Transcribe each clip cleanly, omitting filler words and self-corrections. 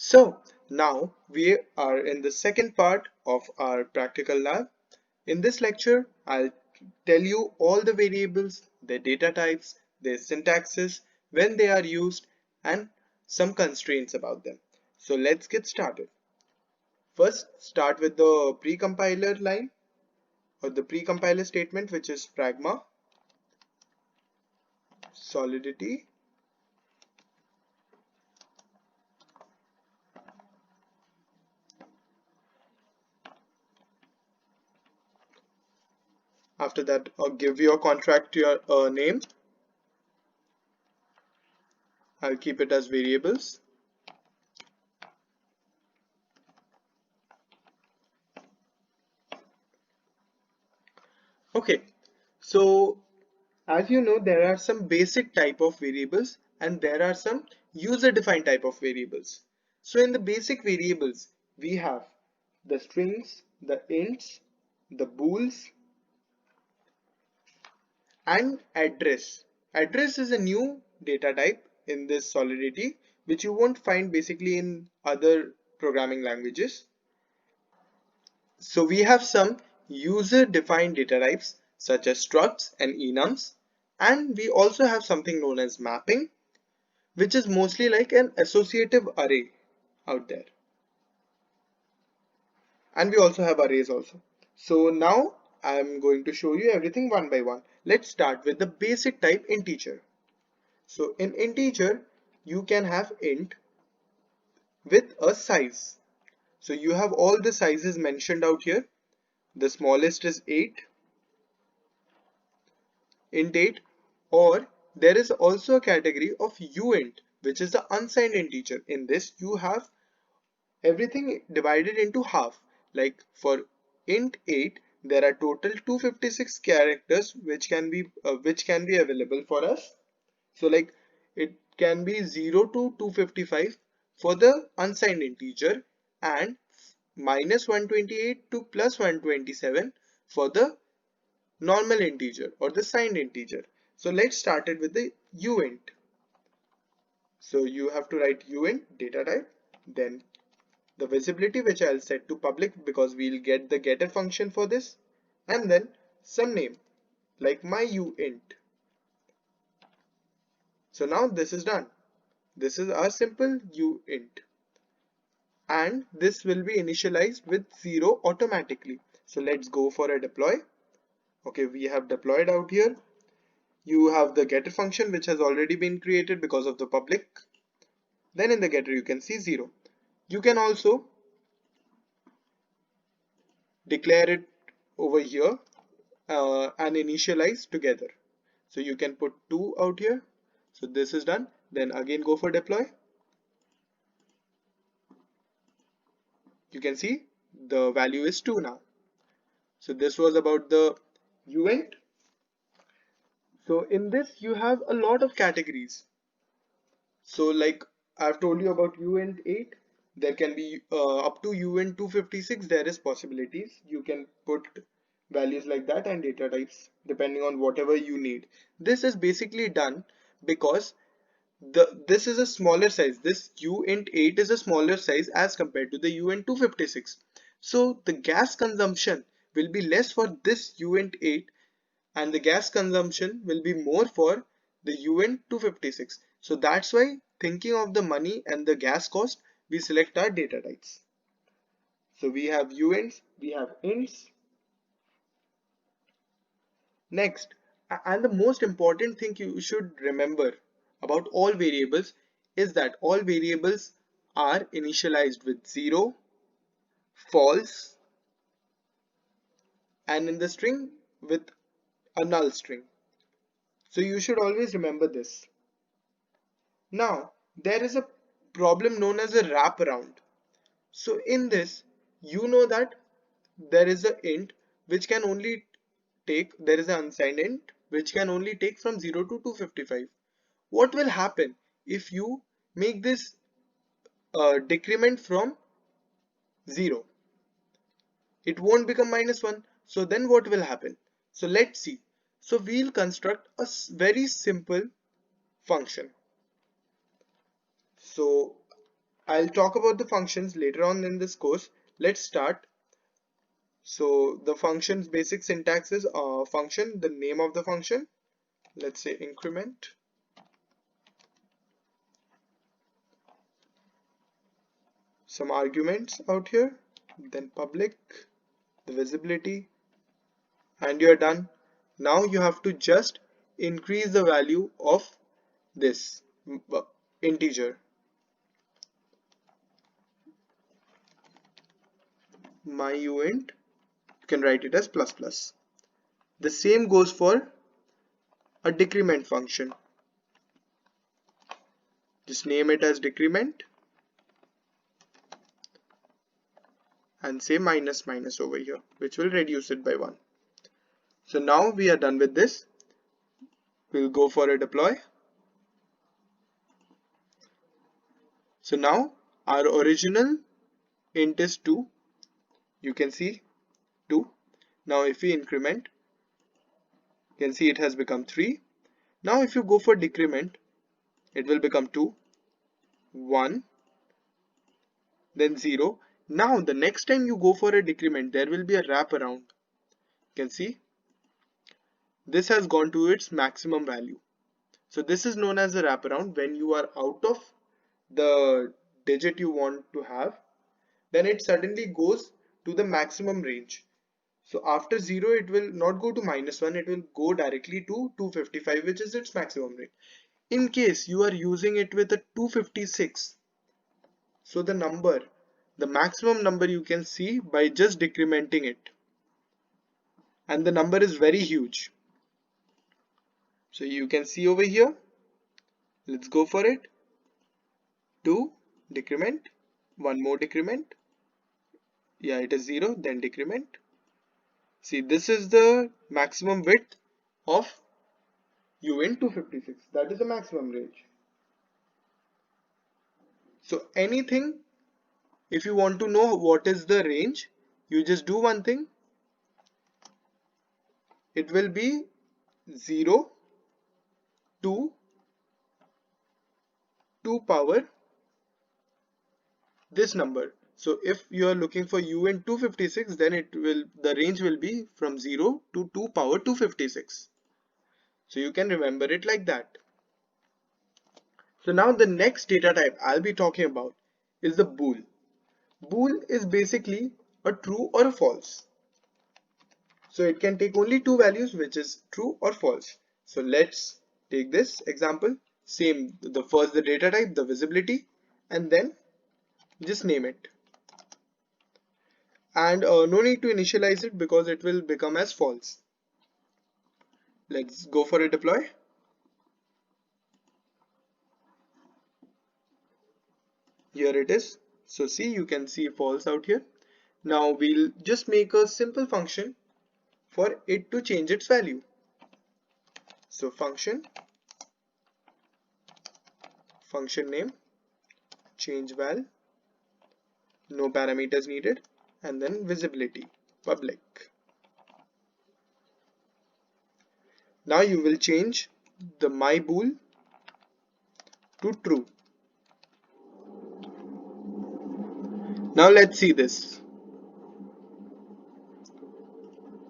So now we are in the second part of our practical lab. In this lecture, I'll tell you all the variables, their data types, their syntaxes, when they are used, and some constraints about them. So let's get started. First, start with the precompiler line or the precompiler statement, which is pragma solidity. After that, give your contract your name. I'll keep it as variables. Okay, so as you know, there are some basic type of variables and there are some user defined type of variables. So in the basic variables, we have the strings, the ints, the bools, and address. Address is a new data type in this Solidity, which you won't find basically in other programming languages. So we have some user-defined data types such as structs and enums, and we also have something known as mapping, which is mostly like an associative array out there. And we also have arrays also. So now I'm going to show you everything one by one. Let's start with the basic type integer. So in integer, you can have int with a size. So you have all the sizes mentioned out here. The smallest is 8, int 8, or there is also a category of uint, which is the unsigned integer. In this you have everything divided into half. Like for int 8 there are total 256 characters which can be available for us. So like it can be 0 to 255 for the unsigned integer and minus 128 to plus 127 for the normal integer or the signed integer. So let's start it with the uint. So you have to write uint data type, then the visibility, which I'll set to public because we'll get the getter function for this, and then some name like my uint. So now this is done. This is our simple uint, and this will be initialized with 0 automatically. So let's go for a deploy. Okay, we have deployed out here. You have the getter function which has already been created because of the public. Then in the getter you can see 0. You can also declare it over here and initialize together. So you can put 2 out here. So this is done. Then again go for deploy. You can see the value is 2 now. So this was about the uint. So in this you have a lot of categories. So like I've told you about uint 8, there can be up to uint 256. There is possibilities. You can put values like that and data types depending on whatever you need. This is basically done because this is a smaller size. This uint 8 is a smaller size as compared to the uint 256. So the gas consumption will be less for this uint 8 and the gas consumption will be more for the uint 256. So that's why, thinking of the money and the gas cost, we select our data types. So we have uints, we have ints. Next, and the most important thing you should remember about all variables is that all variables are initialized with 0, false, and in the string with a null string. So you should always remember this. Now, there is a problem known as a wraparound. So in this, you know that there is an int which can only there is an unsigned int which can only take from 0 to 255. What will happen if you make this decrement from 0? It won't become minus 1. So then what will happen? So let's see. So we'll construct a very simple function. So I'll talk about the functions later on in this course. Let's start. So the function's basic syntax is function, the name of the function, let's say increment, some arguments out here, then public, the visibility, and you're done. Now you have to just increase the value of this integer. My uint, you can write it as plus plus. The same goes for a decrement function. Just name it as decrement and say minus minus over here, which will reduce it by 1. So now we are done with this. We'll go for a deploy. So now our original int is 2. You can see 2. Now if we increment, you can see it has become 3. Now if you go for decrement, it will become 2, 1, then 0. Now the next time you go for a decrement, there will be a wraparound. You can see this has gone to its maximum value. So this is known as a wraparound. When you are out of the digit you want to have, then it suddenly goes to the maximum range. So after 0, it will not go to -1, it will go directly to 255, which is its maximum range. In case you are using it with a 256, so the maximum number you can see by just decrementing it, and the number is very huge. So you can see over here, let's go for it. 2 decrement, one more decrement, yeah, it is 0, then decrement. See, this is the maximum width of uint 256, that is the maximum range. So anything, if you want to know what is the range, you just do one thing. It will be 0 to 2 power this number. So if you are looking for uint 256, then the range will be from 0 to 2 power 256. So you can remember it like that. So now the next data type I'll be talking about is the bool. Bool is basically a true or a false. So it can take only two values, which is true or false. So let's take this example. Same, the data type, the visibility, and then just name it. And no need to initialize it because it will become as false. Let's go for a deploy. Here it is. So see, you can see false out here. Now we'll just make a simple function for it to change its value. So function name, change val, no parameters needed, and then visibility, public. Now you will change the my bool to true. Now let's see this.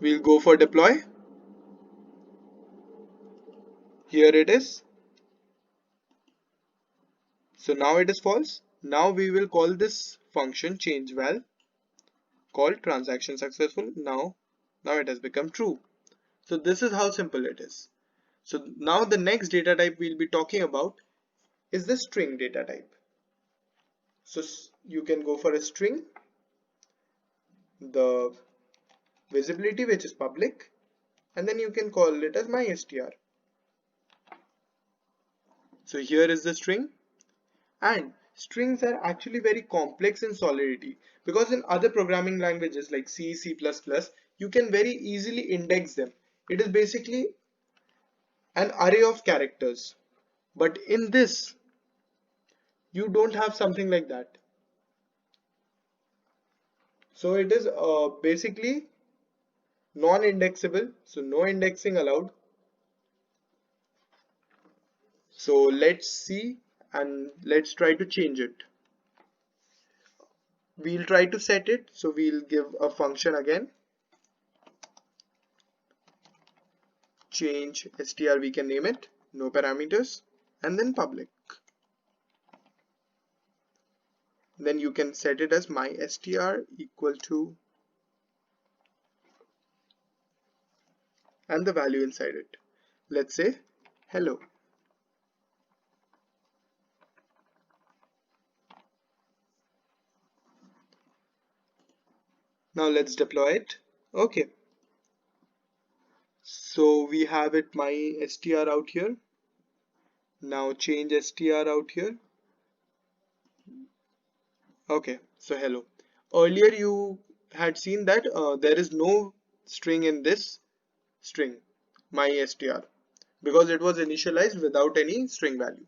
We'll go for deploy. Here it is. So now it is false. Now we will call this function change val, called transaction successful. Now it has become true. So this is how simple it is. So now the next data type we'll be talking about is the string data type. So you can go for a string, the visibility, which is public, and then you can call it as mystr. So here is the string, and strings are actually very complex in Solidity because in other programming languages like C, C++, you can very easily index them. It is basically an array of characters, but in this you don't have something like that. So it is basically non-indexable, so no indexing allowed. So let's see and let's try to change it. we'll try to set it. So we'll give a function again, change str, we can name it, no parameters, and then public. Then you can set it as my str equal to, and the value inside it, let's say hello. Now let's deploy it. Okay, so we have it my str out here. Now change str out here. Okay, so hello. Earlier you had seen that there is no string in this string my str, because it was initialized without any string value.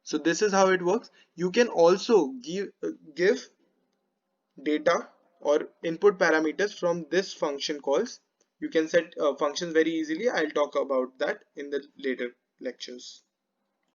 So this is how it works. You can also give data or input parameters from this function calls. You can set functions very easily. I'll talk about that in the later lectures.